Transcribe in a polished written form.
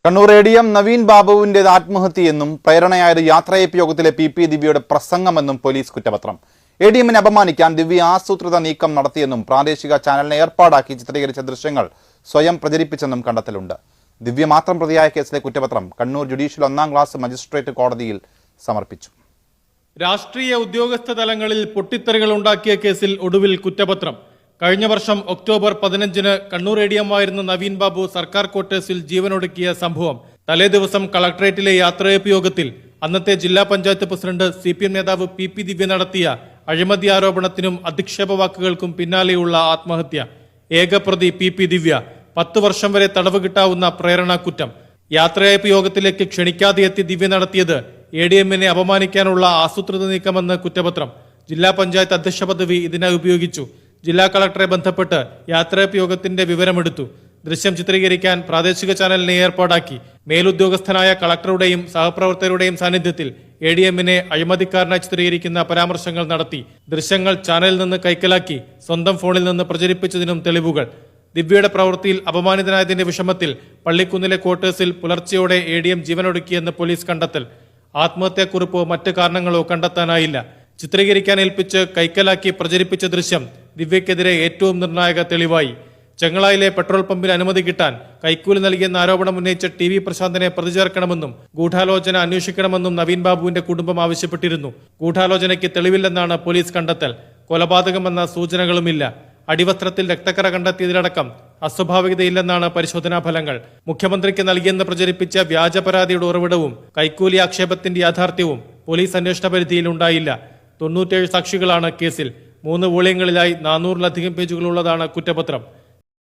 Kannur ADM Naveen ബാബുവിന്റേത് ആത്മഹത്യയെന്നും പ്രേരണയായത് യാത്രയയപ്പ് യോഗത്തിലെ PP ദിവ്യയുടെ പ്രസംഗമെന്നും പോലീസ് കുറ്റപത്രം. ADMനെ അപമാനിക്കാൻ ദിവ്യ ആസൂത്രിത നീക്കം നടത്തിയെന്നും പ്രാദേശിക ചാനലിനെ ഏർപ്പാടാക്കി ചിത്രീകരിച്ച ദൃശ്യങ്ങൾ സ്വയം പ്രചരിപ്പിച്ചെന്നും കണ്ടെത്തലുണ്ട്. ദിവ്യ മാത്രം പ്രതിയായ കേസിലെ കുറ്റപത്രം കണ്ണൂർ ജുഡീഷ്യൽ 1ാം ക്ലാസ് മജിസ്ട്രേറ്റ് കോടതിയിൽ സമർപ്പിച്ചു. രാഷ്ട്രീയ ഉദ്യോഗസ്ഥ തലങ്ങളിൽ പൊട്ടിത്തെറികൾ ഉണ്ടാക്കിയ കേസിൽ ഒടുവിൽ കുറ്റപത്രം. കഴിഞ്ഞ വർഷം ഒക്ടോബർ 15-ന് കണ്ണൂർ ADM ആയിരുന്ന നവീൻ ബാബു സർക്കാർ ക്വാർട്ടേഴ്സിൽ ജീവനൊടുക്കിയ സംഭവം. തലേ ദിവസം കളക്ടറേറ്റിലെ യാത്രയയപ്പ് യോഗത്തിൽ അന്നത്തെ ജില്ലാ പഞ്ചായത്ത് പ്രസിഡന്റ് CPM നേതാവ് PP ദിവ്യ നടത്തിയ അഴിമതി ആരോപണത്തിനും അധിക്ഷേപ വാക്കുകൾക്കും പിന്നാലെയുള്ള ആത്മഹത്യ. ഏകപ്രതി PP ദിവ്യ 10 വർഷം വരെ തടവ് കിട്ടാവുന്ന പ്രേരണാ കുറ്റം. യാത്രയയപ്പ് യോഗത്തിലേക്ക് ക്ഷണിക്കാതെ എത്തി ദിവ്യ നടത്തിയത് ADMനെ അപമാനിക്കാനുള്ള ആസൂത്രിത നീക്കമെന്ന് കുറ്റപത്രം. ജില്ലാ പഞ്ചായത്ത് അധ്യക്ഷ പദവി ഇതിനായി ഉപയോഗിച്ചു. ജില്ലാ കളക്ടറെ ബന്ധപ്പെട്ട് യാത്രയയപ്പ് യോഗത്തിന്റെ വിവരമെടുത്തു. ദൃശ്യം ചിത്രീകരിക്കാൻ പ്രാദേശിക ചാനലിനെ ഏർപ്പാടാക്കി. മേലുദ്യോഗസ്ഥനായ കളക്ടറുടെയും സഹപ്രവർത്തകരുടെയും സാന്നിധ്യത്തിൽ ADMനെ അഴിമതിക്കാരനായി ചിത്രീകരിക്കുന്ന പരാമർശങ്ങൾ നടത്തി. ദൃശ്യങ്ങൾ ചാനലിൽ നിന്ന് കൈക്കലാക്കി സ്വന്തം ഫോണിൽ നിന്ന് പ്രചരിപ്പിച്ചതിനും തെളിവുകൾ. ദിവ്യയുടെ പ്രവൃത്തിയിൽ അപമാനിതനായതിന്റെ വിഷമത്തിൽ പള്ളിക്കുന്നിലെ ക്വാർട്ടേഴ്സിൽ പുലർച്ചെയോടെ ADM ജീവനൊടുക്കിയെന്ന് പോലീസ് കണ്ടെത്തൽ. ആത്മഹത്യാക്കുറിപ്പോ മറ്റ് കാരണങ്ങളോ കണ്ടെത്താനായില്ല. ചിത്രീകരിക്കാൻ ഏൽപ്പിച്ച് കൈക്കലാക്കി പ്രചരിപ്പിച്ച ദൃശ്യം ദിവ്യക്കെതിരെ ഏറ്റവും നിർണായക തെളിവായി. ചെങ്ങളായിലെ പെട്രോൾ പമ്പിൽ അനുമതി കിട്ടാൻ കൈക്കൂലി നൽകിയെന്ന ആരോപണം ഉന്നയിച്ച TV പ്രശാന്തനെ പ്രതി ചേർക്കണമെന്നും ഗൂഢാലോചന അന്വേഷിക്കണമെന്നും നവീൻ ബാബുവിന്റെ കുടുംബം ആവശ്യപ്പെട്ടിരുന്നു. ഗൂഢാലോചനയ്ക്ക് തെളിവില്ലെന്നാണ് പോലീസ് കണ്ടെത്തൽ. കൊലപാതകമെന്ന സൂചനകളുമില്ല. അടിവസ്ത്രത്തിൽ രക്തക്കറ കണ്ടെത്തിയതിലടക്കം അസ്വാഭാവികതയില്ലെന്നാണ് പരിശോധനാ ഫലങ്ങൾ. മുഖ്യമന്ത്രിക്ക് നൽകിയെന്ന് പ്രചരിപ്പിച്ച വ്യാജ പരാതിയുടെ ഉറവിടവും കൈക്കൂലി ആക്ഷേപത്തിന്റെ യാഥാർത്ഥ്യവും പോലീസ് അന്വേഷണ പരിധിയിൽ ഉണ്ടായില്ല. 97 സാക്ഷികളാണ് കേസിൽ. 3 വോള്യങ്ങളിലായി 400-ലധികം പേജുകളുള്ളതാണ് കുറ്റപത്രം.